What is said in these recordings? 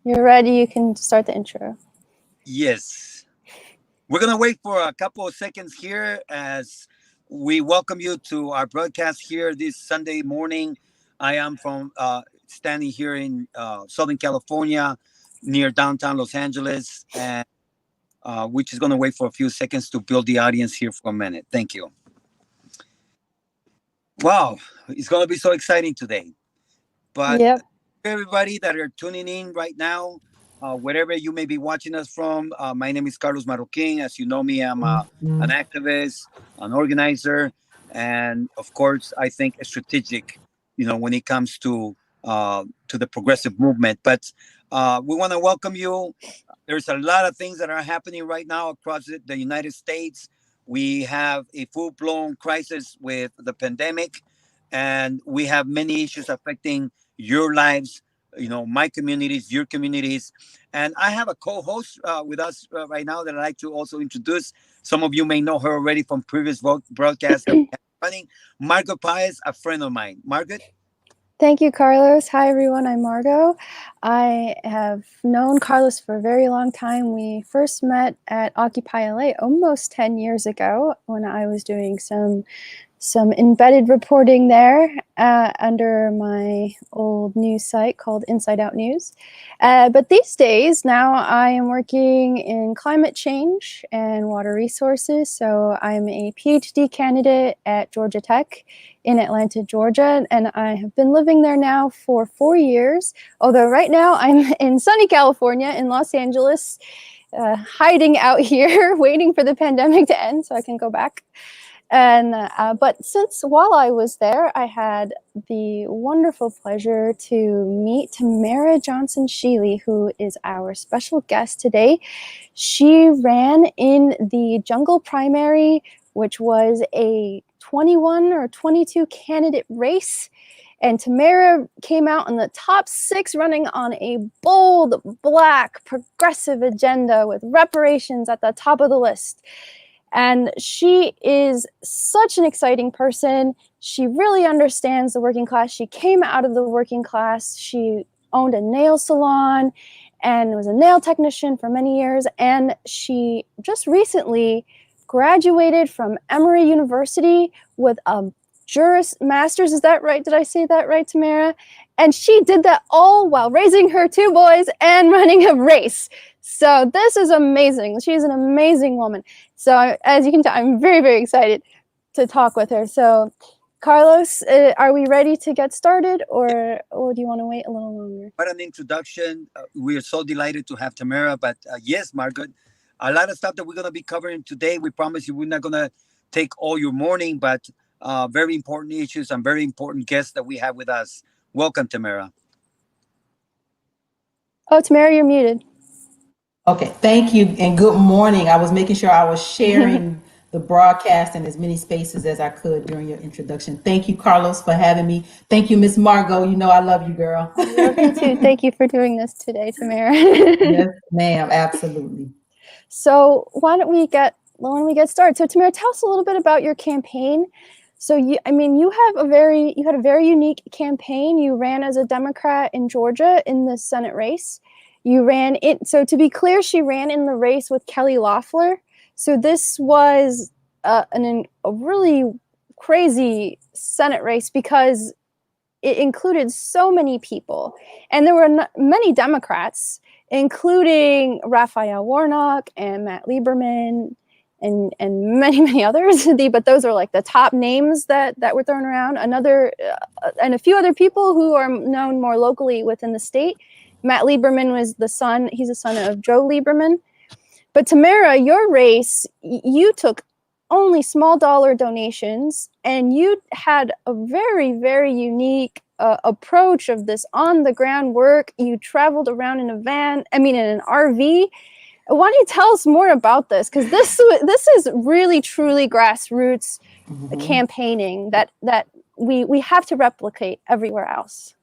you're ready, you can start the intro. Yes. We're going to wait for a couple of seconds here as we welcome you to our broadcast here this Sunday morning. I am from standing here in Southern California near downtown Los Angeles, and we're just going to wait for a few seconds to build the audience here for a minute. Thank you. Wow, it's going to be so exciting today. But Yep. everybody that are tuning in right now, wherever you may be watching us from, my name is Carlos Marroquin. As you know me, I'm an activist, an organizer, and of course, I think a strategic. When it comes to the progressive movement. But we want to welcome you. There's a lot of things that are happening right now across the United States. We have a full-blown crisis with the pandemic, and we have many issues affecting your lives, my communities, your communities. And I have a co-host with us right now that I'd like to also introduce. Some of you may know her already from previous broadcasts that we have running. Margot Paez, a friend of mine. Margaret? Thank you, Carlos. Hi, everyone. I'm Margot. I have known Carlos for a very long time. We first met at Occupy LA almost 10 years ago when I was doing some embedded reporting there under my old news site called Inside Out News. But these days, now I am working in climate change and water resources. So I'm a PhD candidate at Georgia Tech in Atlanta, Georgia, and I have been living there now for 4 years. Although right now I'm in sunny California in Los Angeles, hiding out here, waiting for the pandemic to end so I can go back. And but while I was there, I had the wonderful pleasure to meet Tamara Johnson-Shealey, who is our special guest today. She ran in the jungle primary, which was a 21 or 22 candidate race. And Tamara came out in the top 6, running on a bold, black, progressive agenda with reparations at the top of the list. And she is such an exciting person. She really understands the working class. She came out of the working class. She owned a nail salon and was a nail technician for many years. And she just recently graduated from Emory University with a Juris Master's. Is that right? Did I say that right, Tamara? And she did that all while raising her 2 boys and running a race. So this is amazing. She's an amazing woman. So as you can tell, I'm very, very excited to talk with her. So Carlos, are we ready to get started, or do you want to wait a little longer? What an introduction. We are so delighted to have Tamara. But yes, Margaret, a lot of stuff that we're going to be covering today. We promise you we're not going to take all your morning, but very important issues and very important guests that we have with us. Welcome, Tamara. Oh, Tamara, you're muted. Okay, thank you and good morning. I was making sure I was sharing the broadcast in as many spaces as I could during your introduction. Thank you, Carlos, for having me. Thank you, Miss Margot. You know I love you, girl. I love you too. Thank you for doing this today, Tamara. Yes, ma'am, absolutely. So why don't we get started? So Tamara, tell us a little bit about your campaign. So you had a very unique campaign. You ran as a Democrat in Georgia in the Senate race. You ran it. So to be clear, she ran in the race with Kelly Loeffler. So this was a really crazy Senate race because it included so many people, and there were many Democrats, including Raphael Warnock and Matt Lieberman and many, many others. But those are like the top names that were thrown around. And a few other people who are known more locally within the state. Matt Lieberman was he's a son of Joe Lieberman. But Tamara, your race, you took only small dollar donations, and you had a very, very unique approach of this on the ground work. You traveled around in in an RV. Why don't you tell us more about this? Because this is really, truly grassroots campaigning that we have to replicate everywhere else.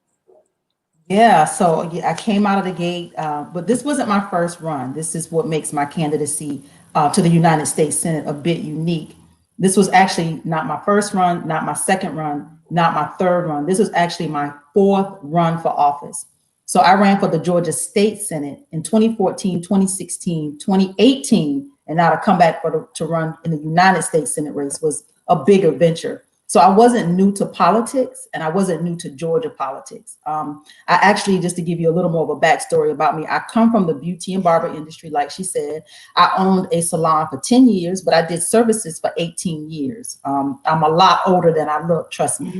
Yeah, so I came out of the gate, but this wasn't my first run. This is what makes my candidacy to the United States Senate a bit unique. This was actually not my first run, not my second run, not my third run. This was actually my 4th run for office. So I ran for the Georgia State Senate in 2014, 2016, 2018, and now to come back to run in the United States Senate race was a bigger venture. So I wasn't new to politics, and I wasn't new to Georgia politics. I actually, just to give you a little more of a backstory about me, I come from the beauty and barber industry, like she said. I owned a salon for 10 years, but I did services for 18 years. I'm a lot older than I look, trust me.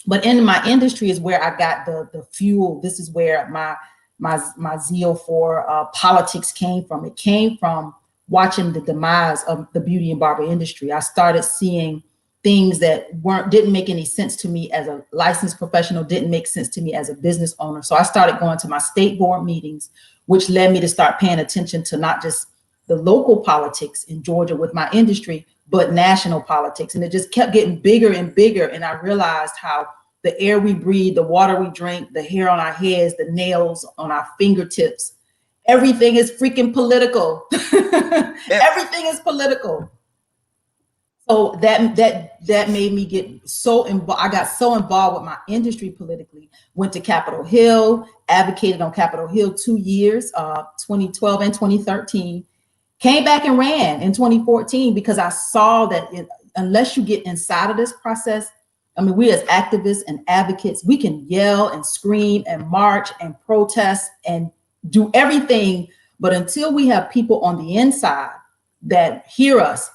But in my industry is where I got the fuel. This is where my zeal for politics came from. It came from watching the demise of the beauty and barber industry. I started seeing things that didn't make any sense to me as a licensed professional, didn't make sense to me as a business owner. So I started going to my state board meetings, which led me to start paying attention to not just the local politics in Georgia with my industry, but national politics. And it just kept getting bigger and bigger. And I realized how the air we breathe, the water we drink, the hair on our heads, the nails on our fingertips, everything is freaking political. Everything is political. So that made me get so involved. I got so involved with my industry politically. Went to Capitol Hill, advocated on Capitol Hill 2 years, 2012 and 2013. Came back and ran in 2014 because I saw that unless you get inside of this process, I mean, we as activists and advocates, we can yell and scream and march and protest and do everything. But until we have people on the inside that hear us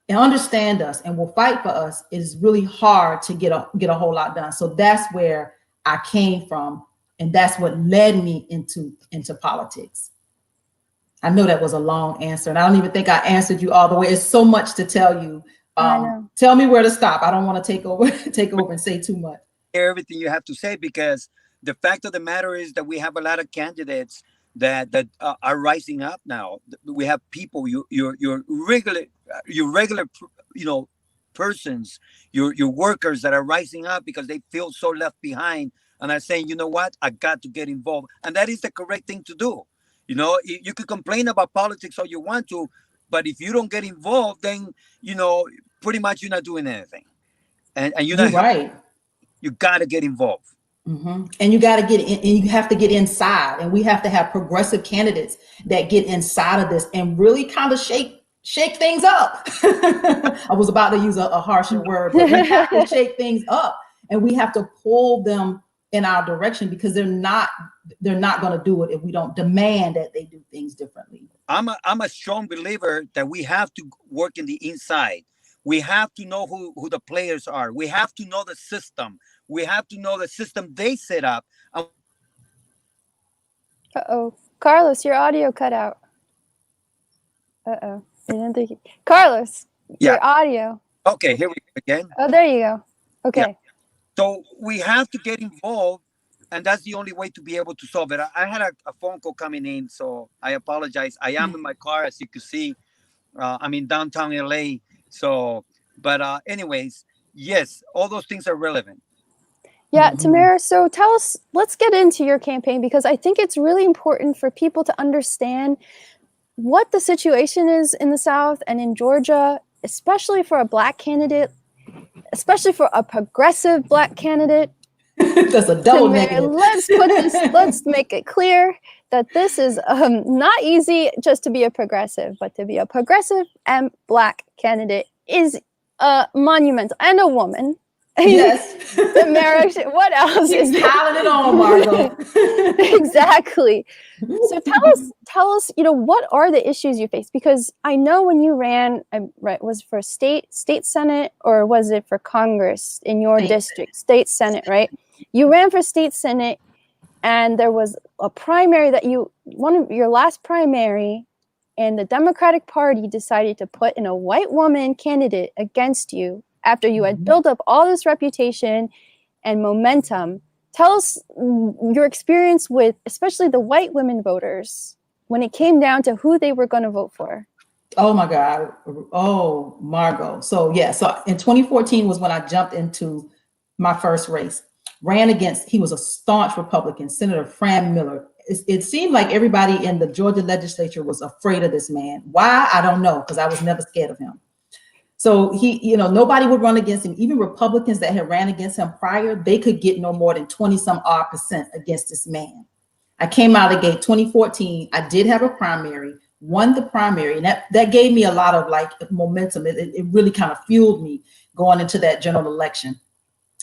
and understand us and will fight for us, it's really hard to get a whole lot done. So that's where I came from. And that's what led me into politics. I know that was a long answer, and I don't even think I answered you all the way. It's so much to tell you. Tell me where to stop. I don't want to take over and say too much. Everything you have to say, because the fact of the matter is that we have a lot of candidates that are rising up now. We have people, your regular, persons, your workers that are rising up because they feel so left behind and are saying, you know what, I got to get involved, and that is the correct thing to do. You could complain about politics all you want to, but if you don't get involved, then, pretty much you're not doing anything. And you're right. You got to get involved. Mm-hmm. And you got to get in, and you have to get inside. And we have to have progressive candidates that get inside of this and really kind of shake things up. I was about to use a harsher word, but we have to shake things up, and we have to pull them in our direction, because they're not going to do it if we don't demand that they do things differently. I'm a strong believer that we have to work in the inside. We have to know who the players are. We have to know the system. We have to know the system they set up. Uh-oh. Carlos, your audio cut out. Uh-oh. I didn't think Carlos, your audio. Okay, here we go again. Oh, there you go. Okay. Yeah. So we have to get involved, and that's the only way to be able to solve it. I had a phone call coming in, so I apologize. I am in my car, as you can see. I'm in downtown LA. So, but anyways, yes, all those things are relevant. Yeah, Tamara, so tell us, let's get into your campaign, because I think it's really important for people to understand what the situation is in the South and in Georgia, especially for a Black candidate, especially for a progressive Black candidate. That's a double negative. Let's make it clear that this is not easy just to be a progressive, but to be a progressive and Black candidate is monumental, and a woman. Yes. Tamara, what else is there? Piling it on, Margot. Exactly. So tell us, what are the issues you face? Because I know when you ran, was it for state Senate, or was it for Congress in your district? State Senate, right? You ran for state Senate, and there was a primary one of your last primary, and the Democratic Party decided to put in a white woman candidate against you after you had built up all this reputation and momentum. Tell us your experience with especially the white women voters when it came down to who they were going to vote for. Oh my God. Oh, Margot. So in 2014 was when I jumped into my first race. Ran against, he was a staunch Republican, Senator Fran Miller. It seemed like everybody in the Georgia legislature was afraid of this man. Why? I don't know, because I was never scared of him. So nobody would run against him. Even Republicans that had ran against him prior, they could get no more than 20 some odd percent against this man. I came out of the gate 2014. I did have a primary, won the primary, and that gave me a lot of like momentum. It really kind of fueled me going into that general election.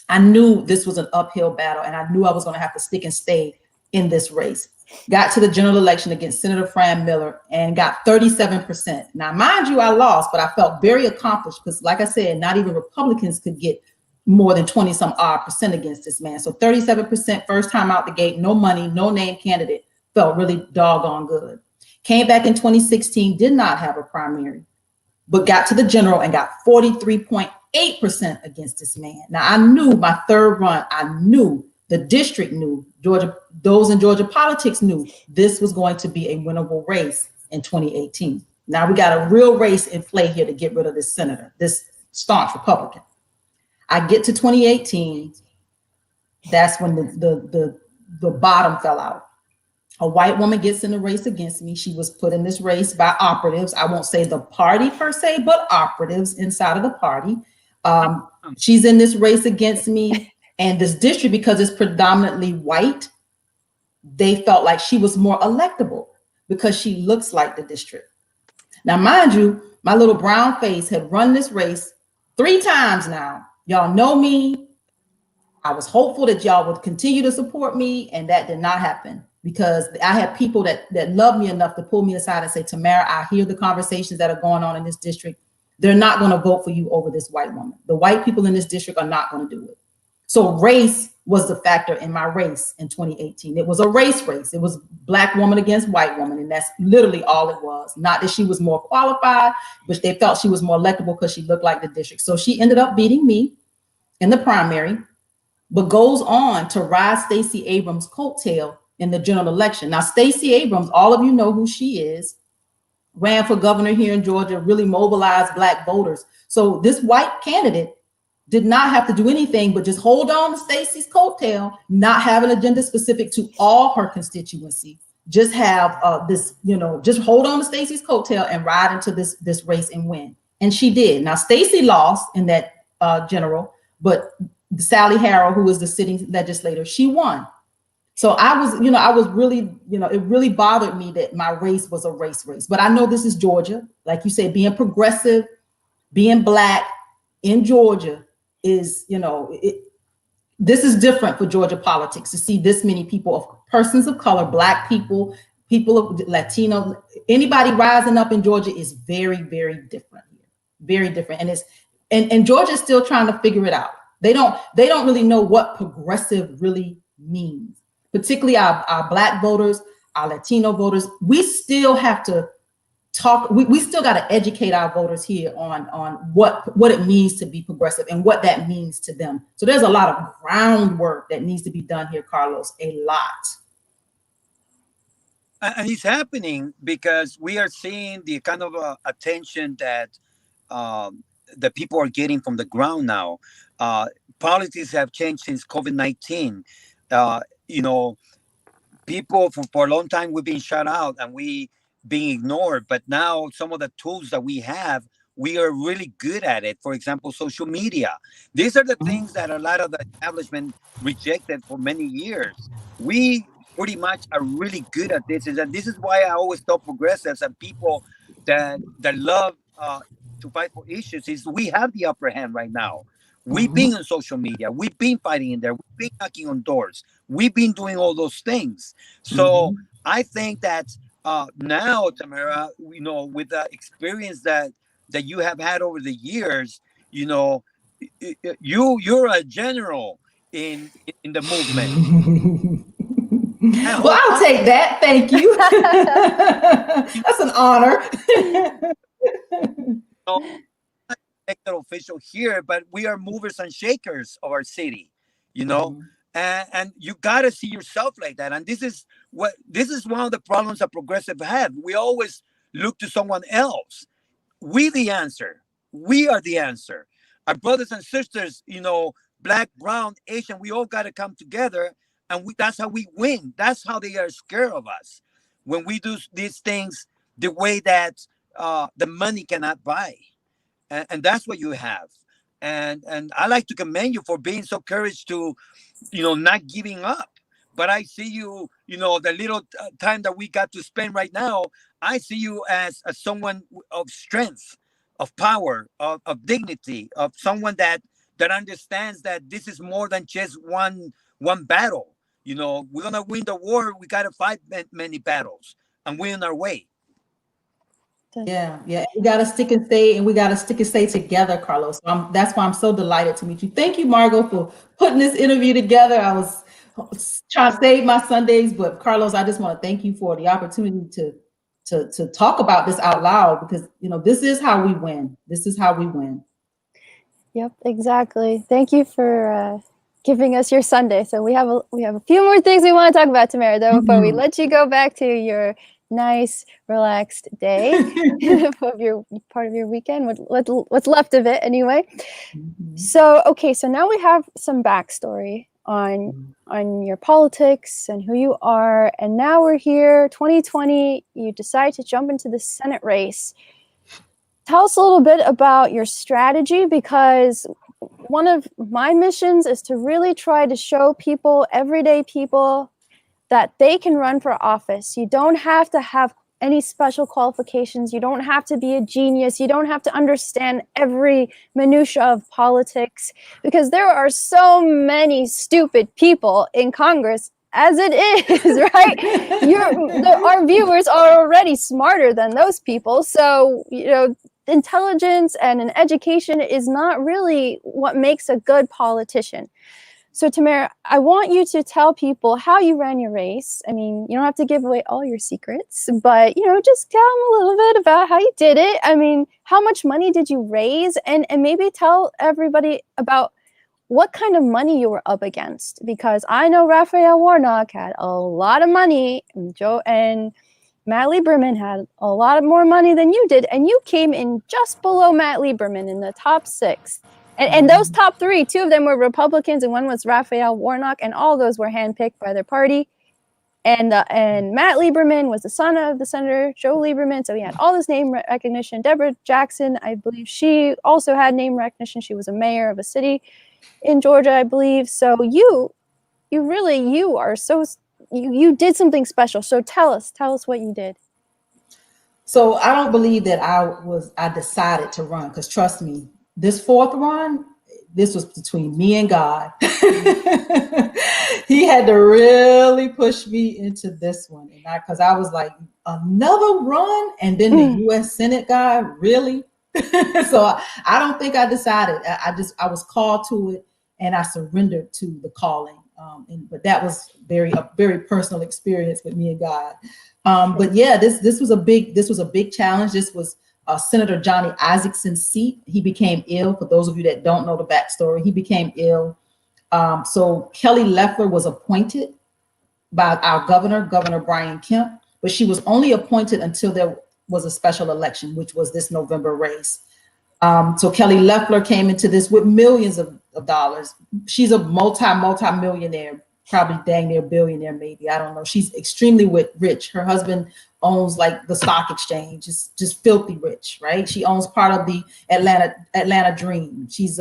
I knew this was an uphill battle, and I knew I was going to have to stick and stay in this race. Got to the general election against Senator Fran Miller and got 37%. Now, mind you, I lost, but I felt very accomplished because, like I said, not even Republicans could get more than 20 some odd percent against this man. So 37% first time out the gate, no money, no name candidate, felt really doggone good. Came back in 2016, did not have a primary, but got to the general and got 43.8% against this man. Now, I knew my third run, I knew the district knew, Georgia, those in Georgia politics knew this was going to be a winnable race in 2018. Now we got a real race in play here to get rid of this senator, this staunch Republican. I get to 2018. That's when the bottom fell out. A white woman gets in the race against me. She was put in this race by operatives. I won't say the party per se, but operatives inside of the party. She's in this race against me. And this district, because it's predominantly white, they felt like she was more electable because she looks like the district. Now, mind you, my little brown face had run this race 3 times now. Y'all know me. I was hopeful that y'all would continue to support me, and that did not happen because I had people that love me enough to pull me aside and say, Tamara, I hear the conversations that are going on in this district. They're not going to vote for you over this white woman. The white people in this district are not going to do it. So race was the factor in my race in 2018. It was a race. It was black woman against white woman. And that's literally all it was. Not that she was more qualified, but they felt she was more electable because she looked like the district. So she ended up beating me in the primary, but goes on to ride Stacey Abrams' coattail in the general election. Now, Stacey Abrams, all of you know who she is, ran for governor here in Georgia, really mobilized black voters. So this white candidate did not have to do anything but just hold on to Stacey's coattail, not have an agenda specific to all her constituency. Just have just hold on to Stacey's coattail and ride into this race and win. And she did. Now, Stacey lost in that general, but Sally Harrell, who was the sitting legislator, she won. So I was really, it really bothered me that my race was a race. But I know this is Georgia. Like you say, being progressive, being black in Georgia is, this is different for Georgia politics to see this many people of persons of color, black people, people of Latino, anybody rising up in Georgia is very, very different here. Very different. And Georgia's still trying to figure it out. They don't really know what progressive really means, particularly our black voters, our Latino voters. We still have to talk. We still got to educate our voters here on what it means to be progressive and what that means to them. So there's a lot of groundwork that needs to be done here, Carlos, a lot. And it's happening because we are seeing the kind of attention that the people are getting from the ground now. Politics have changed since COVID-19. People for a long time we've been shut out and we being ignored, but now some of the tools that we have, we are really good at it. For example, social media. These are the things that a lot of the establishment rejected for many years. We pretty much are really good at this. And this is why I always tell progressives and people that love to fight for issues is we have the upper hand right now. We've been on social media. We've been fighting in there. We've been knocking on doors. We've been doing all those things. So I think that now, Tamara, with the experience that you have had over the years, you're a general in the movement. Well, I'll take that. Thank you. That's an honor. Elected official here, but we are movers and shakers of our city, and you got to see yourself like that. And this is one of the problems that progressive have. We always look to someone else. We the answer. We are the answer. Our brothers and sisters, black, brown, Asian, we all got to come together, and that's how we win. That's how they are scared of us when we do these things the way that the money cannot buy. and that's what you have. And I like to commend you for being so courage to, not giving up. But I see you, the little time that we got to spend right now, I see you as someone of strength, of power, of dignity, of someone that understands that this is more than just one battle. We're gonna win the war. We gotta fight many battles, and we're on our way. Yeah, yeah. We got to stick and stay, and we got to stick and stay together, Carlos. So that's why I'm so delighted to meet you. Thank you, Margot, for putting this interview together. I was trying to save my Sundays, but Carlos, I just want to thank you for the opportunity to talk about this out loud, because this is how we win. This is how we win. Yep, exactly. Thank you for giving us your Sunday. So we have a few more things we want to talk about, Tamara, though, before we let you go back to your nice, relaxed day of your part of your weekend, what's left of it anyway. So, okay, so now we have some backstory on your politics and who you are, and now we're here, 2020. You decide to jump into the Senate race. Tell us a little bit about your strategy, because one of my missions is to really try to show people, everyday people, that they can run for office. You don't have to have any special qualifications. You don't have to be a genius. You don't have to understand every minutia of politics, because there are so many stupid people in Congress as it is, right? Our viewers are already smarter than those people. So, intelligence and an education is not really what makes a good politician. So, Tamara, I want you to tell people how you ran your race. I mean, you don't have to give away all your secrets, but, just tell them a little bit about how you did it. I mean, how much money did you raise? And maybe tell everybody about what kind of money you were up against, because I know Raphael Warnock had a lot of money, and Matt Lieberman had a lot more money than you did, and you came in just below Matt Lieberman in the top 6. And those top 3, 2 of them were Republicans, and one was Raphael Warnock, and all those were handpicked by their party. And Matt Lieberman was the son of the Senator Joe Lieberman, so he had all this name recognition. Deborah Jackson, I believe she also had name recognition. She was a mayor of a city in Georgia, I believe. So you did something special. So tell us what you did. So I don't believe that I decided to run, because trust me, this 4th run, this was between me and God. He had to really push me into this one, and because I was like, another run, and then the U.S. Senate guy, really? So I don't think I decided. I was called to it, and I surrendered to the calling. But that was a very personal experience with me and God. But yeah, this was a big challenge. This was Senator Johnny Isaacsen's seat. He became ill. For those of you that don't know the backstory, he became ill. So Kelly Loeffler was appointed by our Governor Brian Kemp, but she was only appointed until there was a special election, which was this November race. So Kelly Loeffler came into this with millions of dollars. She's a multi-millionaire, probably dang near billionaire, maybe. I don't know. She's extremely rich. Her husband owns like the stock exchange, just filthy rich, right? She owns part of the Atlanta Dream. She's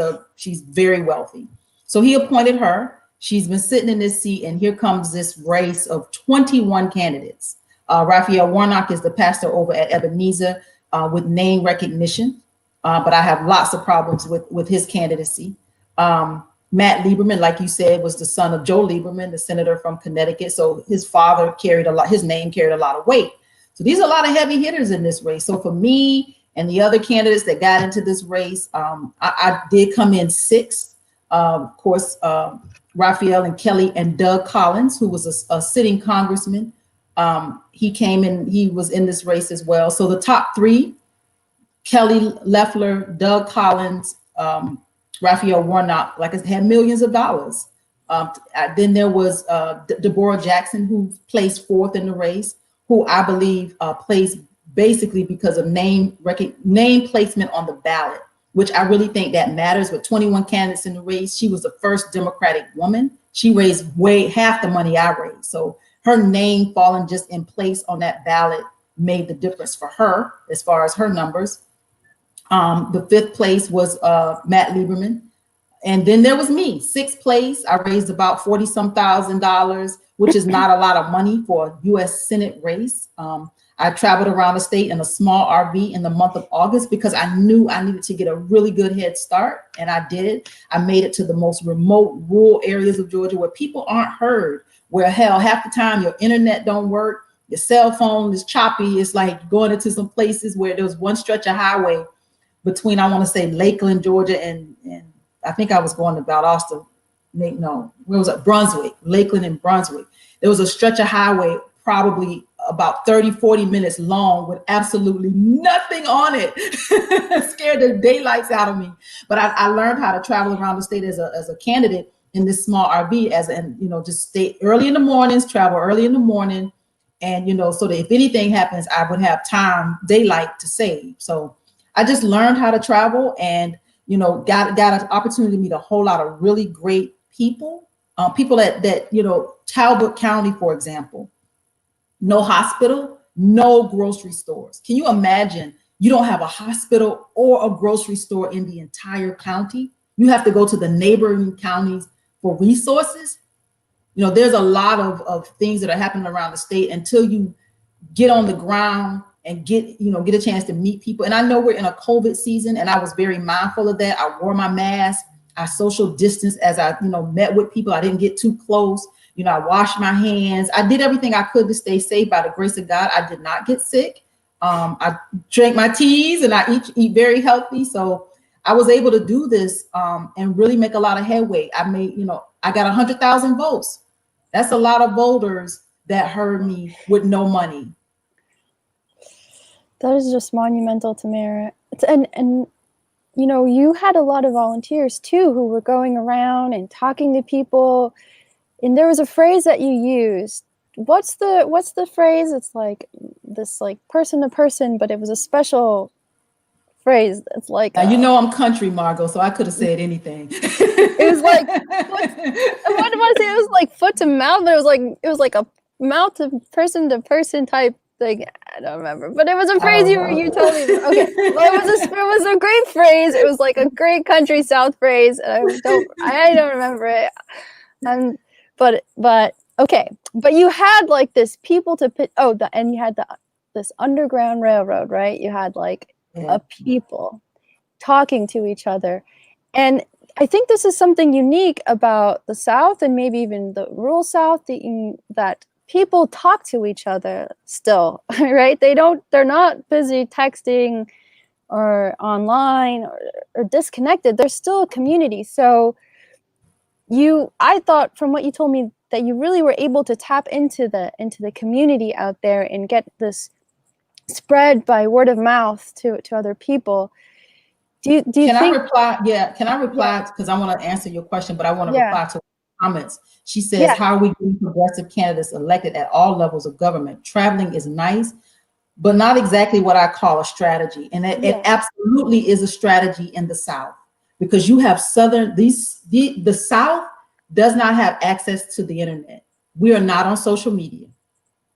very wealthy. So he appointed her. She's been sitting in this seat, and here comes this race of 21 candidates. Raphael Warnock is the pastor over at Ebenezer with name recognition, but I have lots of problems with his candidacy. Matt Lieberman, like you said, was the son of Joe Lieberman, the senator from Connecticut. So his father his name carried a lot of weight. So these are a lot of heavy hitters in this race. So for me and the other candidates that got into this race, I did come in 6th. Of course, Raphael and Kelly and Doug Collins, who was a sitting congressman, he came in, he was in this race as well. So the top 3, Kelly Loeffler, Doug Collins, Raphael Warnock, like I said, had millions of dollars. Then there was Deborah Jackson, who placed 4th in the race, who I believe placed basically because of name placement on the ballot, which I really think that matters. With 21 candidates in the race, she was the first Democratic woman. She raised half the money I raised. So her name falling just in place on that ballot made the difference for her as far as her numbers. The 5th place was Matt Lieberman. And then there was me, 6th place. I raised about 40 some $1,000, which is not a lot of money for a U.S. Senate race. I traveled around the state in a small RV in the month of August because I knew I needed to get a really good head start. And I did. I made it to the most remote rural areas of Georgia where people aren't heard, where hell, half the time your internet don't work. Your cell phone is choppy. It's like going into some places where there was one stretch of highway between, I want to say, Lakeland, Georgia, and I think I was going to Valdosta. No, where was it? Brunswick, Lakeland and Brunswick. There was a stretch of highway, probably about 30, 40 minutes long with absolutely nothing on it. Scared the daylights out of me. But I learned how to travel around the state as a candidate in this small RV, just stay early in the mornings, travel early in the morning. And, so that if anything happens, I would have time, daylight to save. So I just learned how to travel and, got an opportunity to meet a whole lot of really great people, people that Talbot County, for example, no hospital, no grocery stores. Can you imagine you don't have a hospital or a grocery store in the entire county? You have to go to the neighboring counties for resources. There's a lot of things that are happening around the state until you get on the ground and get a chance to meet people. And I know we're in a COVID season, and I was very mindful of that. I wore my mask. I social distanced as I, met with people. I didn't get too close. I washed my hands. I did everything I could to stay safe. By the grace of God, I did not get sick. I drank my teas and I eat very healthy. So I was able to do this and really make a lot of headway. I got 100,000 votes. That's a lot of voters that heard me with no money. That is just monumental, Tamara. And you had a lot of volunteers too who were going around and talking to people. And there was a phrase that you used. What's the phrase? It's like this, like person to person, but it was a special phrase. It's like I'm country, Margot, so I could have said anything. It was like what was it? It was like foot to mouth, but it was like a mouth to person type thing. I don't remember, but it was a phrase you told me. Okay, well, it was a great phrase. It was like a great country South phrase, and I don't remember it. But okay, but you had like this people to pit. And you had this underground railroad, right? You had like a people talking to each other, and I think this is something unique about the South and maybe even the rural South, that people talk to each other still, right? They're not busy texting or online or disconnected. They're still a community. So I thought from what you told me that you really were able to tap into the community out there and get this spread by word of mouth to other people. Do you think? I reply? Yeah. Can I reply? Because I want to answer your question, but I want to reply to comments. She says, how are we getting progressive candidates elected at all levels of government? Traveling is nice, but not exactly what I call a strategy. And it absolutely is a strategy in the South, because you have the South does not have access to the internet. We are not on social media.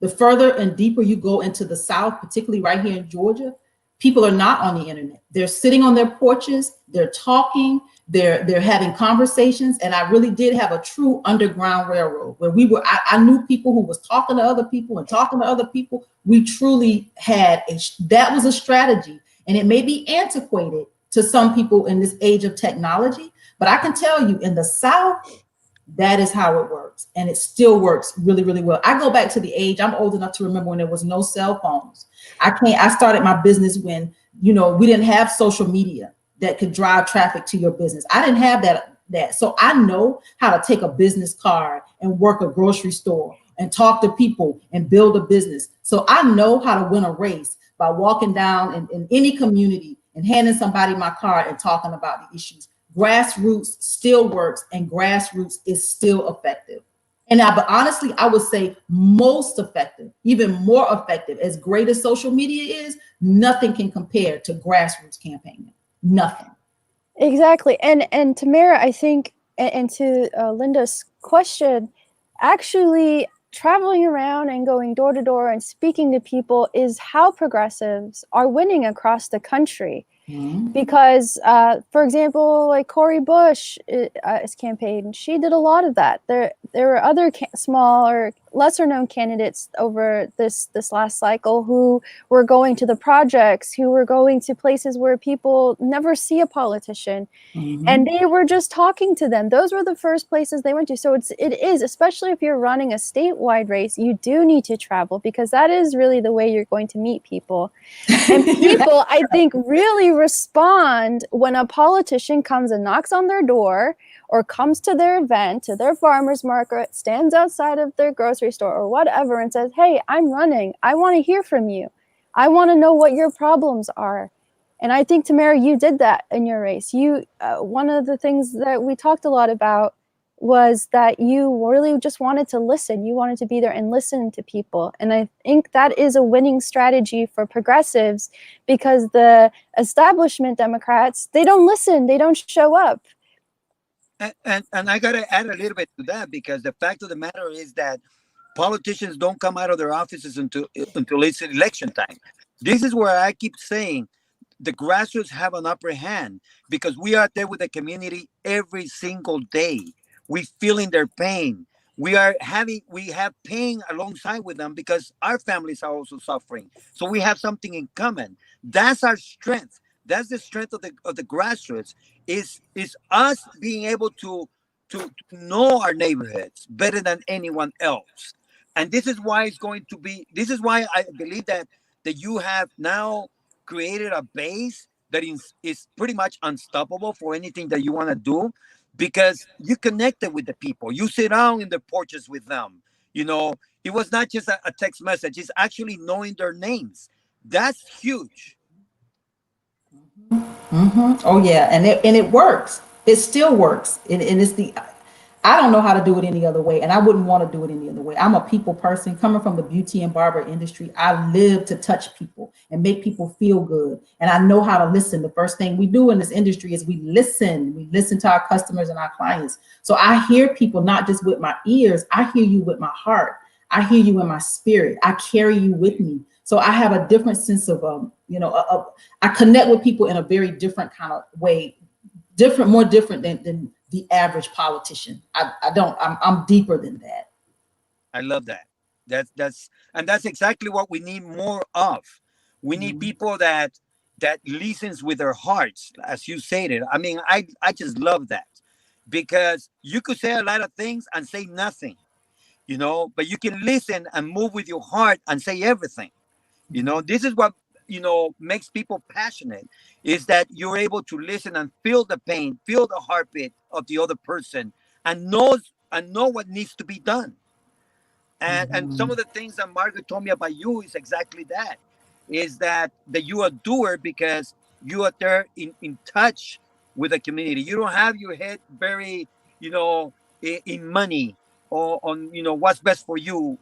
The further and deeper you go into the South, particularly right here in Georgia, people are not on the internet. They're sitting on their porches, they're talking, they're having conversations. And I really did have a true underground railroad where I knew people who was talking to other people and talking to other people. We truly had that was a strategy. And it may be antiquated to some people in this age of technology, but I can tell you in the South, that is how it works. And it still works really, really well. I go back to the age, I'm old enough to remember when there was no cell phones. I started my business when, we didn't have social media that could drive traffic to your business. I didn't have that. So I know how to take a business card and work a grocery store and talk to people and build a business. So I know how to win a race by walking down in any community and handing somebody my card and talking about the issues. Grassroots still works, and grassroots is still effective. But honestly, I would say most effective, even more effective. As great as social media is, nothing can compare to grassroots campaigning. Nothing. Exactly. And Tamara, I think, and to Linda's question, actually traveling around and going door to door and speaking to people is how progressives are winning across the country. Because, for example, like Cori Bush's campaign, she did a lot of that. There were other small or lesser known candidates over this last cycle who were going to the projects, who were going to places where people never see a politician, and they were just talking to them. Those were the first places they went to. So it is, especially if you're running a statewide race, you do need to travel, because that is really the way you're going to meet people. And people, I think, really respond when a politician comes and knocks on their door, or comes to their event, to their farmer's market, stands outside of their grocery store or whatever, and says, hey, I'm running. I want to hear from you. I want to know what your problems are. And I think, Tamara, you did that in your race. You, one of the things that we talked a lot about was that you really just wanted to listen. You wanted to be there and listen to people. And I think that is a winning strategy for progressives, because the establishment Democrats, they don't listen. They don't show up. And I got to add a little bit to that, because the fact of the matter is that politicians don't come out of their offices until it's election time. This is where I keep saying the grassroots have an upper hand, because we are there with the community every single day. We feeling their pain. We have pain alongside with them, because our families are also suffering. So we have something in common. That's our strength. That's the strength of the grassroots, is us being able to know our neighborhoods better than anyone else. And this is why I believe that you have now created a base that is pretty much unstoppable for anything that you want to do, because you connected with the people. You sit down in the porches with them. It was not just a text message. It's actually knowing their names. That's huge. Oh yeah, and it works. It still works, and it's I don't know how to do it any other way, and I wouldn't want to do it any other way. I'm a people person coming from the beauty and barber industry. I live to touch people and make people feel good, and I know how to listen. The first thing we do in this industry is we listen. We listen to our customers and our clients. So I hear people not just with my ears. I hear you with my heart. I hear you in my spirit. I carry you with me. So I have a different sense of I connect with people in a very different kind of way, more different than the average politician. I'm deeper than that. I love that. That's exactly what we need more of. We need people that listens with their hearts, as you said it. I mean, I just love that, because you could say a lot of things and say nothing, but you can listen and move with your heart and say everything. This is what makes people passionate, is that you're able to listen and feel the pain, feel the heartbeat of the other person, and know what needs to be done. And some of the things that Margot told me about you is exactly that, is that you are a doer, because you are there in touch with the community. You don't have your head very in money, or on what's best for you.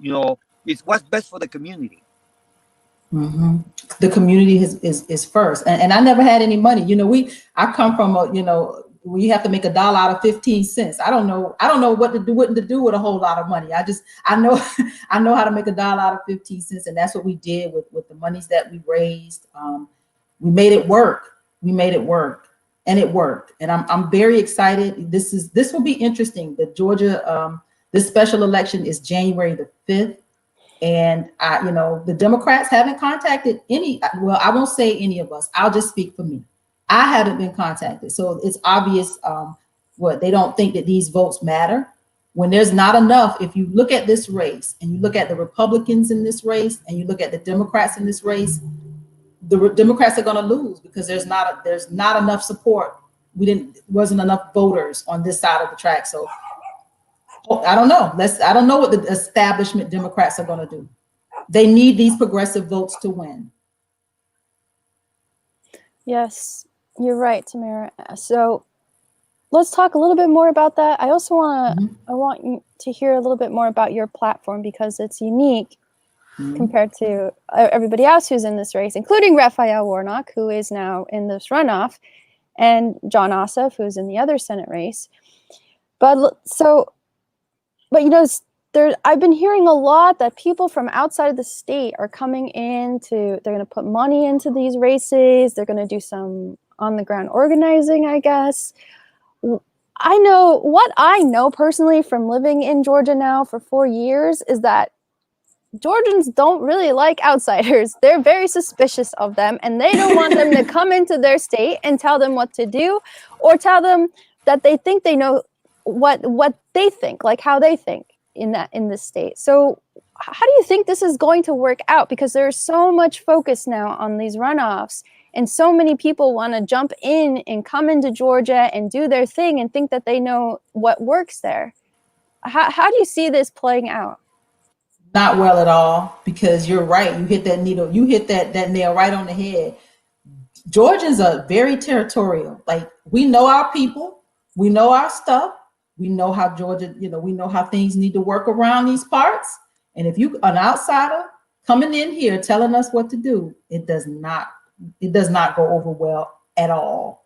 It's what's best for the community. The community is first, and I never had any money. I come from we have to make $1 out of 15 cents. I don't know what to do with a whole lot of money. I know I know how to make $1 out of 15 cents, and that's what we did with the monies that we raised. We made it work. And it worked. And I'm very excited. This will be interesting. The Georgia this special election is January the 5th. And the Democrats haven't contacted I won't say any of us. I'll just speak for me. I haven't been contacted. So it's obvious they don't think that these votes matter. When there's not enough, if you look at this race and you look at the Republicans in this race and you look at the Democrats in this race, the Democrats are going to lose, because there's not enough support. Wasn't enough voters on this side of the track. So I don't know. I don't know what the establishment Democrats are going to do. They need these progressive votes to win. Yes, you're right, Tamara. So let's talk a little bit more about that. I also want you to hear a little bit more about your platform, because it's unique compared to everybody else who's in this race, including Raphael Warnock, who is now in this runoff, and John Ossoff, who's in the other Senate race. But I've been hearing a lot that people from outside of the state are coming in they're going to put money into these races. They're going to do some on the ground organizing, I guess. I know personally from living in Georgia now for 4 years is that Georgians don't really like outsiders. They're very suspicious of them, and they don't want them to come into their state and tell them what to do, or tell them that they think they know what they think, like how they think in this state. So how do you think this is going to work out? Because there's so much focus now on these runoffs, and so many people want to jump in and come into Georgia and do their thing and think that they know what works there. How do you see this playing out? Not well at all, because you're right. You hit that needle. You hit that nail right on the head. Georgians are very territorial. Like, we know our people, we know our stuff, we know how Georgia, we know how things need to work around these parts. And if you an outsider coming in here telling us what to do, it does not go over well at all.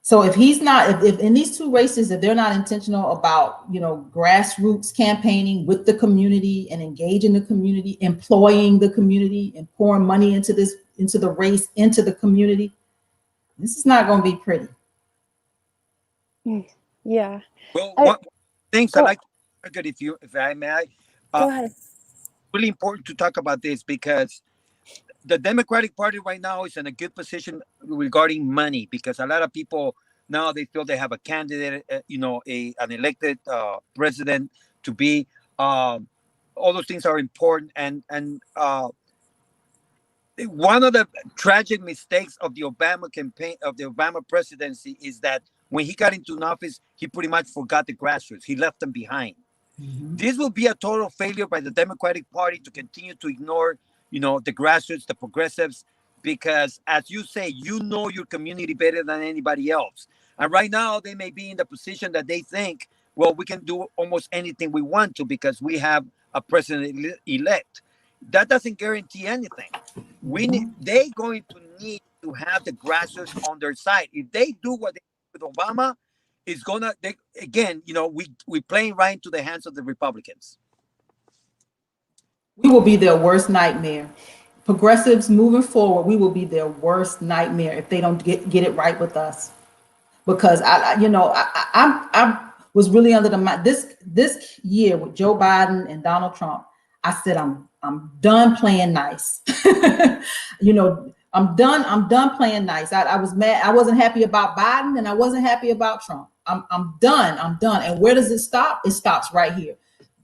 So if he's not, if in these two races, if they're not intentional about, grassroots campaigning with the community and engaging the community, employing the community and pouring money into the race, into the community, this is not going to be pretty. Yeah. Well, one things I like to target, if I may, go ahead. Really important to talk about this, because the Democratic Party right now is in a good position regarding money, because a lot of people now, they feel they have a candidate, an elected president to be. All those things are important, and one of the tragic mistakes of the Obama campaign, of the Obama presidency, is that when he got into an office, he pretty much forgot the grassroots. He left them behind. Mm-hmm. This will be a total failure by the Democratic Party to continue to ignore the grassroots, the progressives, because, as you say, your community better than anybody else. And right now, they may be in the position that they think, well, we can do almost anything we want to because we have a president-elect. That doesn't guarantee anything. They're going to need to have the grassroots on their side. If they do what they did with Obama, it's gonna, we playing right into the hands of the Republicans. We will be their worst nightmare. Progressives moving forward, we will be their worst nightmare if they don't get it right with us. Because I was really under the mind this year with Joe Biden and Donald Trump. I said I'm done playing nice. I'm done playing nice. I was mad. I wasn't happy about Biden, and I wasn't happy about Trump. I'm done. And where does it stop? It stops right here.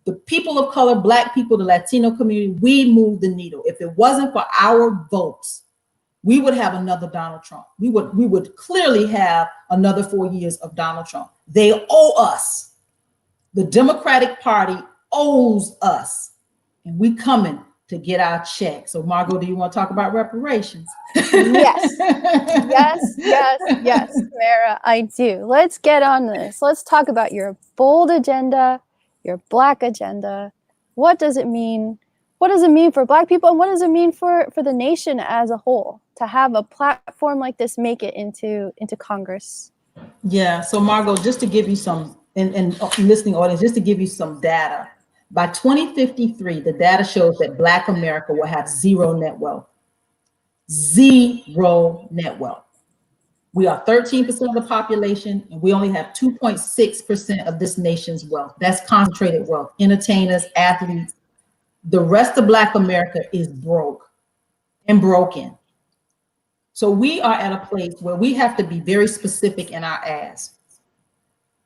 The people of color, Black people, the Latino community, we move the needle. If it wasn't for our votes, we would have another Donald Trump. We would clearly have another 4 years of Donald Trump. They owe us. The Democratic Party owes us, and we coming to get our check. So, Margot, do you want to talk about reparations? Yes, Tamara, I do. Let's get on this. Let's talk about your bold agenda, your Black agenda. What does it mean? What does it mean for Black people, and what does it mean for the nation as a whole to have a platform like this make it into Congress? Yeah. So, Margot, just to give you some, and listening audience, just to give you some data. By 2053, the data shows that Black America will have zero net wealth. Zero net wealth. We are 13% of the population, and we only have 2.6% of this nation's wealth. That's concentrated wealth. Entertainers, athletes. The rest of Black America is broke and broken. So we are at a place where we have to be very specific in our ask.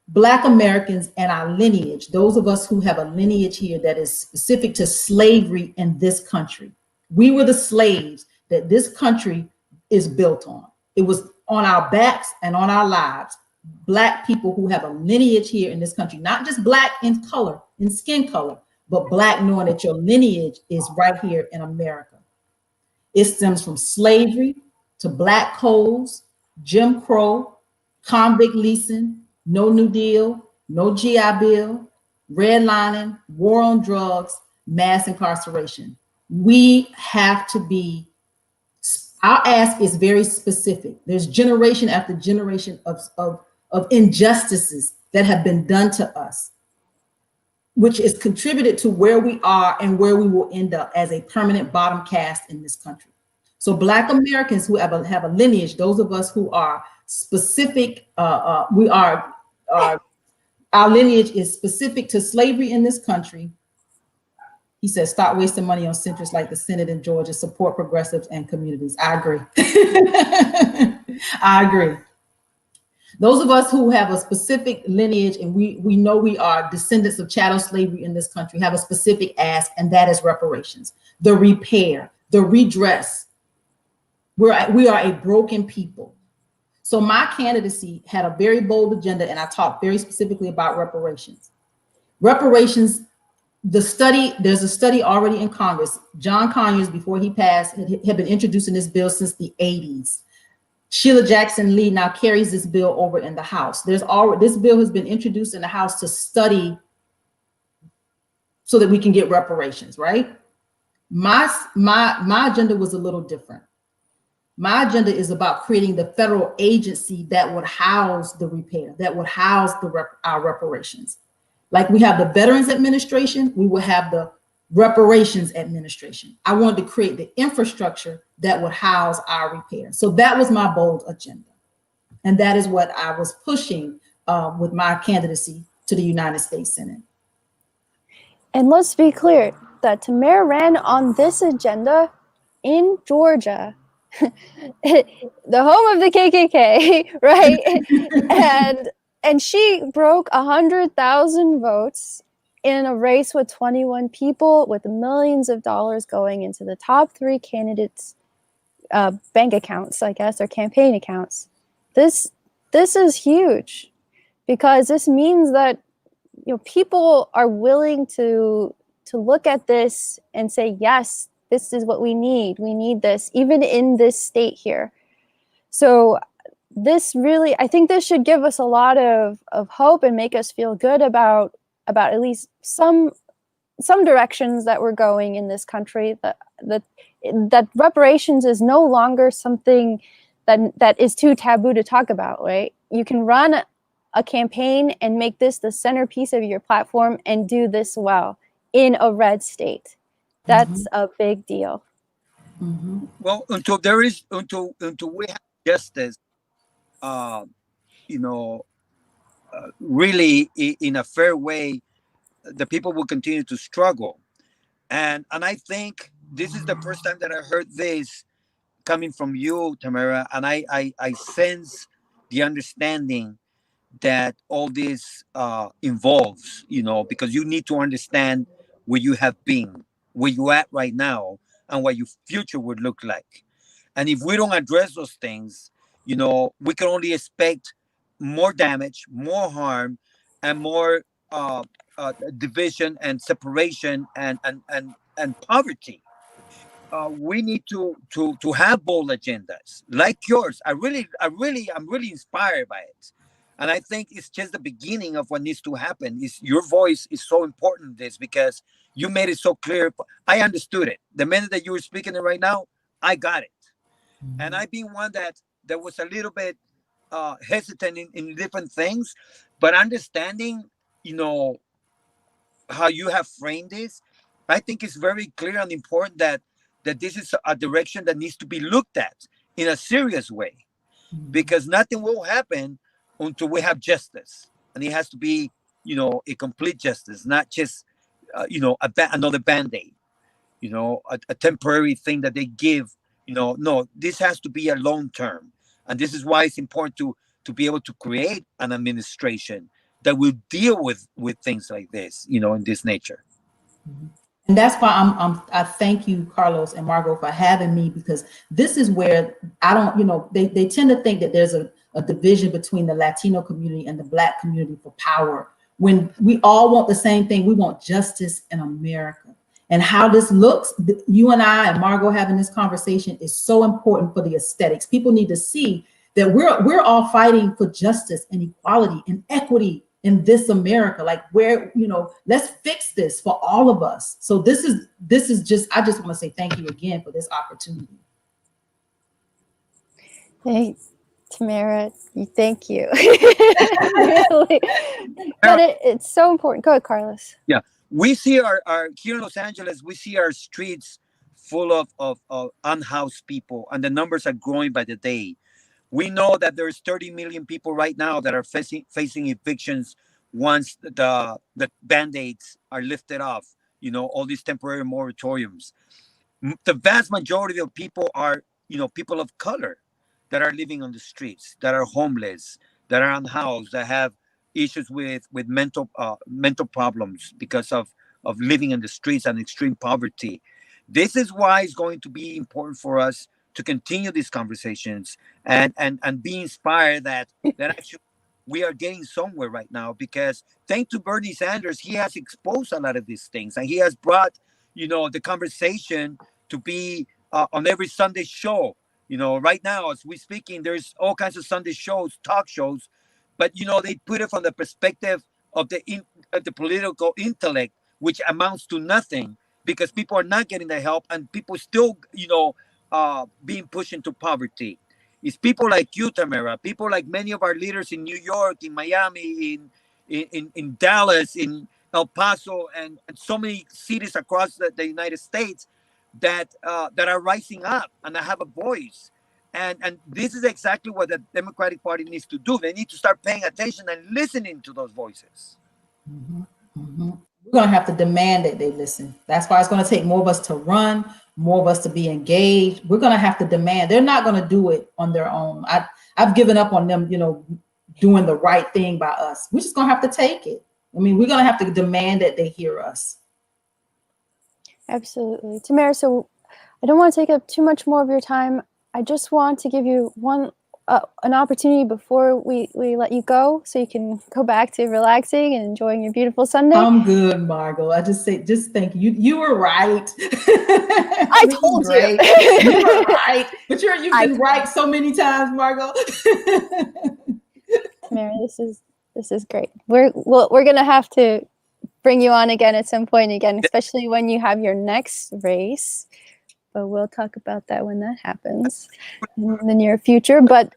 Black Americans and our lineage, those of us who have a lineage here that is specific to slavery in this country. We were the slaves that this country is built on. It was on our backs and on our lives. Black people who have a lineage here in this country, not just Black in color, in skin color, but Black knowing that your lineage is right here in America. It stems from slavery to Black codes, Jim Crow, convict leasing, no New Deal, no GI Bill, redlining, war on drugs, mass incarceration. We have to be, our ask is very specific. There's generation after generation of injustices that have been done to us. which is contributed to where we are and where we will end up as a permanent bottom caste in this country. So Black Americans who have a lineage, those of us who are specific, our lineage is specific to slavery in this country. He says, stop wasting money on centers like the Senate in Georgia, support progressives and communities. I agree. I agree. Those of us who have a specific lineage and we know we are descendants of chattel slavery in this country have a specific ask, and that is reparations, the repair, the redress. We are a broken people. So my candidacy had a very bold agenda, and I talked very specifically about reparations. Reparations, there's a study already in Congress. John Conyers, before he passed, had been introducing this bill since the 80s. Sheila Jackson Lee now carries this bill over in the House. This bill has been introduced in the House to study so that we can get reparations, right? My agenda was a little different. My agenda is about creating the federal agency that would house the repair, that would house our reparations. Like we have the Veterans Administration, we will have the Reparations Administration. I wanted to create the infrastructure that would house our repair. So that was my bold agenda. And that is what I was pushing with my candidacy to the United States Senate. And let's be clear that Tamara ran on this agenda in Georgia, the home of the KKK, right? and she broke 100,000 votes in a race with 21 people with millions of dollars going into the top 3 candidates' bank accounts, I guess, or campaign accounts. This is huge because this means that people are willing to look at this and say, yes, this is what we need. We need this, even in this state here. So this really, I think this should give us a lot of hope and make us feel good about at least some directions that we're going in this country, that reparations is no longer something that is too taboo to talk about, right? You can run a campaign and make this the centerpiece of your platform and do this well in a red state. That's a big deal. Mm-hmm. Well, until we have justice, really in a fair way, the people will continue to struggle. And I think this is the first time that I heard this coming from you, Tamara, and I sense the understanding that all this involves, because you need to understand where you have been, where you at right now, and what your future would look like. And if we don't address those things, we can only expect more damage, more harm, and more division and separation and poverty. We need to have bold agendas like yours. I'm really inspired by it, and I think it's just the beginning of what needs to happen. Is your voice is so important in this because you made it so clear. I understood it the minute that you were speaking it right now. I got it, and I've been one that was a little bit hesitant in different things, but understanding, how you have framed this, I think it's very clear and important that this is a direction that needs to be looked at in a serious way, because nothing will happen until we have justice, and it has to be, a complete justice, not just, another band-aid, a temporary thing that they give. No, this has to be a long term, and this is why it's important to be able to create an administration that will deal with things like this, in this nature. And that's why I thank you, Carlos and Margot, for having me, because this is where I don't, they tend to think that there's a division between the Latino community and the Black community for power, when we all want the same thing. We want justice in America. And how this looks, you and I and Margot having this conversation is so important for the aesthetics. People need to see that we're all fighting for justice and equality and equity in this America, like where, let's fix this for all of us. So this is just, I just want to say thank you again for this opportunity. Hey, Tamara, thank you. Really. But it's so important. Go ahead, Carlos. Yeah, we see our here in Los Angeles, we see our streets full of unhoused people, and the numbers are growing by the day. We know that there's 30 million people right now that are facing evictions once the band-aids are lifted off. You know, all these temporary moratoriums. The vast majority of people are, you know, people of color that are living on the streets, that are homeless, that are unhoused, that have issues with mental problems because of living in the streets and extreme poverty. This is why it's going to be important for us to continue these conversations and be inspired that actually we are getting somewhere right now, because thanks to Bernie Sanders, he has exposed a lot of these things, and he has brought, you know, the conversation to be on every Sunday show. You know, right now as we speaking, there's all kinds of Sunday shows, talk shows, but you know they put it from the perspective of the political intellect, which amounts to nothing, because people are not getting the help, and people still, you know, being pushed into poverty. It's people like you, Tamara, people like many of our leaders in New York, in Miami, in Dallas, in El Paso, and so many cities across the United States that are rising up and that have a voice. And this is exactly what the Democratic Party needs to do. They need to start paying attention and listening to those voices. Mm-hmm. Mm-hmm. We're going to have to demand that they listen. That's why it's going to take more of us to run, more of us to be engaged. We're going to have to demand. They're not going to do it on their own. I've given up on them, you know, doing the right thing by us. We're just going to have to take it. I mean, we're going to have to demand that they hear us. Absolutely. Tamara, so I don't want to take up too much more of your time. I just want to give you an opportunity before we let you go, so you can go back to relaxing and enjoying your beautiful Sunday. I'm good, Margot. I just thank you. You were right. I told you. You were right. But you've been right so many times, Margot. Tamara, this is great. We're gonna have to bring you on again at some point again, especially when you have your next race. But we'll talk about that when that happens in the near future. But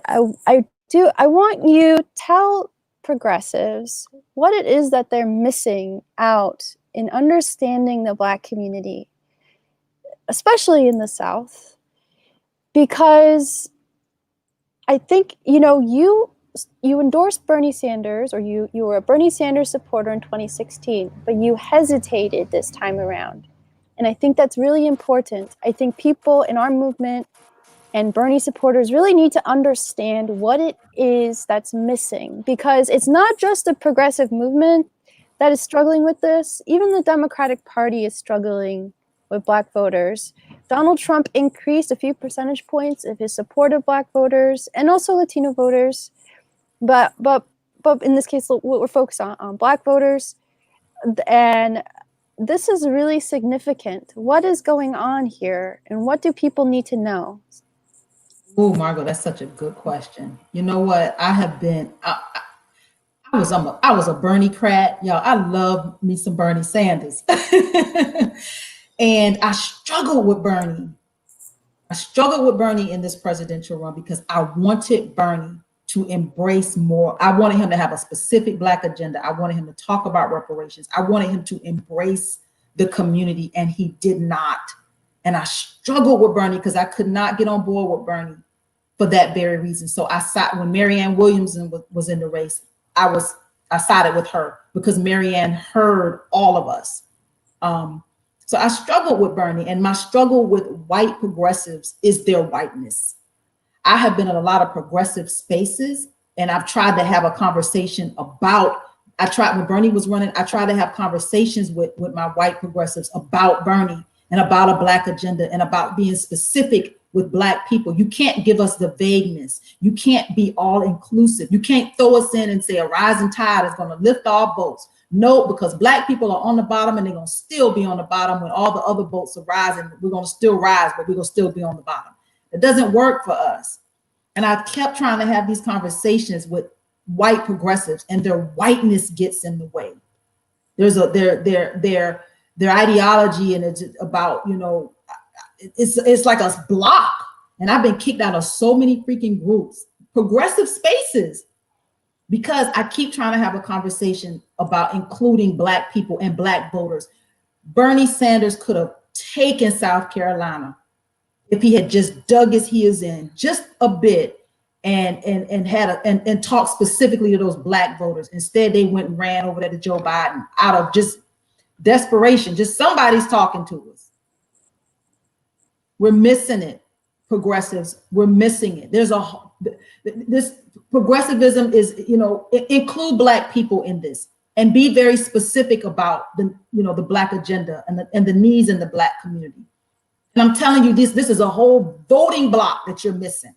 I want you to tell progressives what it is that they're missing out in understanding the Black community, especially in the South, because I think, you know, you endorsed Bernie Sanders, or you were a Bernie Sanders supporter in 2016, but you hesitated this time around. And I think that's really important. I think people in our movement and Bernie supporters really need to understand what it is that's missing, because it's not just a progressive movement that is struggling with this. Even the Democratic Party is struggling with Black voters. Donald Trump increased a few percentage points of his support of Black voters and also Latino voters. But in this case, we're focused on Black voters. And this is really significant. What is going on here, and what do people need to know? Oh, Margot, that's such a good question. You know what? I was a Bernie crat, y'all. I love me some Bernie Sanders, and I struggled with Bernie. I struggled with Bernie in this presidential run because I wanted Bernie to embrace more. I wanted him to have a specific Black agenda. I wanted him to talk about reparations. I wanted him to embrace the community, and he did not. And I struggled with Bernie because I could not get on board with Bernie for that very reason. So when Marianne Williamson was in the race, I sided with her because Marianne heard all of us. So I struggled with Bernie, and my struggle with white progressives is their whiteness. I have been in a lot of progressive spaces, and I've tried to have a conversation when Bernie was running, I tried to have conversations with my white progressives about Bernie and about a Black agenda and about being specific with Black people. You can't give us the vagueness. You can't be all inclusive. You can't throw us in and say a rising tide is going to lift all boats. No, because Black people are on the bottom, and they're going to still be on the bottom when all the other boats are rising. We're going to still rise, but we're going to still be on the bottom. It doesn't work for us. And I kept trying to have these conversations with white progressives, and their whiteness gets in the way. There's their ideology, and it's about, you know, it's like a block. And I've been kicked out of so many freaking groups, progressive spaces, because I keep trying to have a conversation about including Black people and Black voters. Bernie Sanders could have taken South Carolina if he had just dug his heels in just a bit and talked specifically to those Black voters. Instead, they went and ran over there to Joe Biden out of just desperation. Just somebody's talking to us. We're missing it, progressives. We're missing it. This progressivism is, include Black people in this and be very specific about the Black agenda and the needs in the Black community. And I'm telling you, this is a whole voting block that you're missing.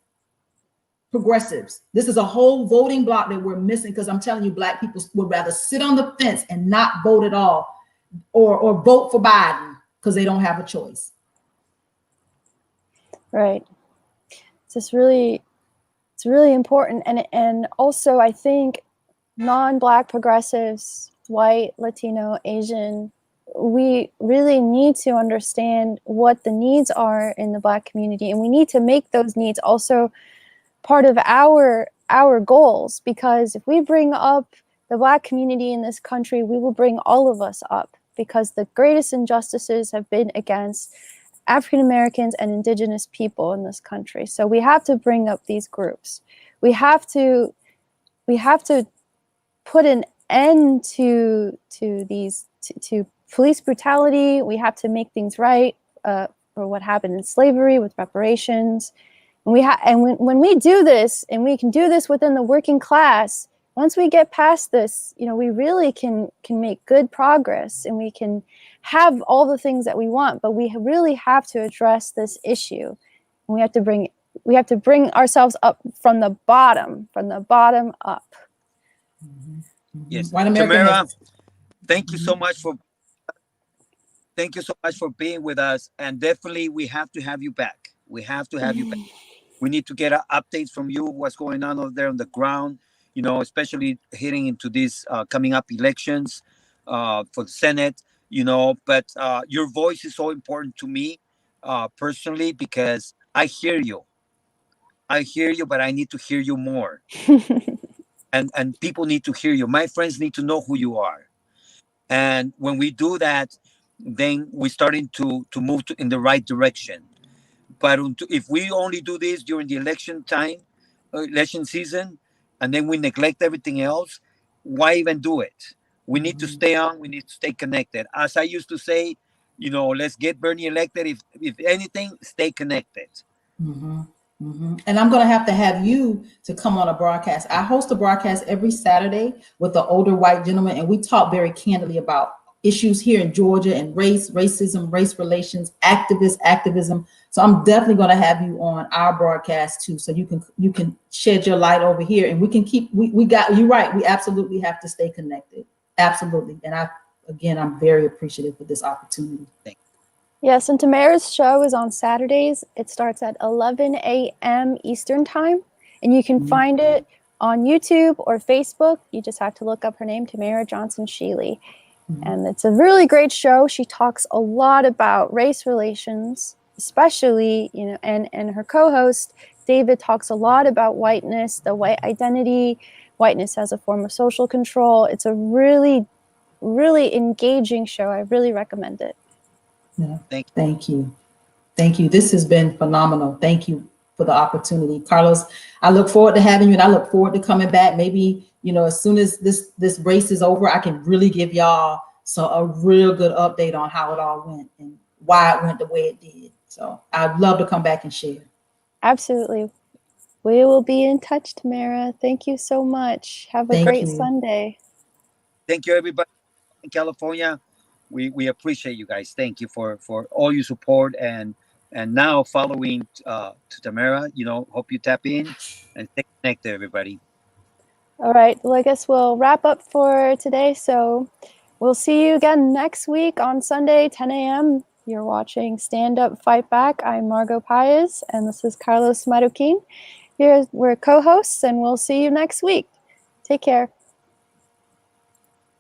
Progressives, this is a whole voting block that we're missing, because I'm telling you, Black people would rather sit on the fence and not vote at all, or vote for Biden because they don't have a choice. Right. It's really important. And also, I think non-Black progressives, white, Latino, Asian, we really need to understand what the needs are in the Black community, and we need to make those needs also part of our goals, because if we bring up the Black community in this country, we will bring all of us up, because the greatest injustices have been against African Americans and Indigenous people in this country. So we have to bring up these groups. We have to put an end to police brutality. We have to make things right for what happened in slavery with reparations. And when we do this, and we can do this within the working class, once we get past this, we really can make good progress, and we can have all the things that we want. But we really have to address this issue, and we have to bring ourselves up from the bottom up. Yes, Tamara, thank you so much for being with us, and definitely we have to have you back. We have to have you back. We need to get updates from you, what's going on over there on the ground, especially heading into these coming up elections for the Senate, but your voice is so important to me personally, because I hear you, but I need to hear you more. and people need to hear you. My friends need to know who you are. And when we do that, then we're starting to move in the right direction. But if we only do this during the election season, and then we neglect everything else, why even do it? We need to stay on. We need to stay connected. As I used to say, let's get Bernie elected. If anything, stay connected. Mm-hmm. Mm-hmm. And I'm going to have you to come on a broadcast. I host a broadcast every Saturday with an older white gentleman, and we talk very candidly about issues here in Georgia and racism, race relations, activism. So I'm definitely going to have you on our broadcast too, so you can shed your light over here, and we can we got you right. We absolutely have to stay connected. Absolutely. And I'm very appreciative for this opportunity. Thank you. Yes, and Tamara's show is on Saturdays. It starts at 11 a.m. Eastern time, and you can find it on YouTube or Facebook. You just have to look up her name, Tamara Johnson-Shealey. And it's a really great show. She talks a lot about race relations, especially, and her co-host, David, talks a lot about whiteness, the white identity, whiteness as a form of social control. It's a really, really engaging show. I really recommend it. Yeah. Thank you. This has been phenomenal. Thank you for the opportunity. Carlos, I look forward to having you, and I look forward to coming back. Maybe, as soon as this race is over, I can really give y'all a real good update on how it all went and why it went the way it did. So I'd love to come back and share. Absolutely. We will be in touch, Tamara. Thank you so much. Have a great Sunday. Thank you, everybody in California. We appreciate you guys. Thank you for all your support, and now following to Tamara. Hope you tap in and stay connected, everybody. All right. Well, I guess we'll wrap up for today. So we'll see you again next week on Sunday, 10 a.m. You're watching Stand Up, Fight Back. I'm Margot Paez, and this is Carlos Marroquin. We're co-hosts, and we'll see you next week. Take care.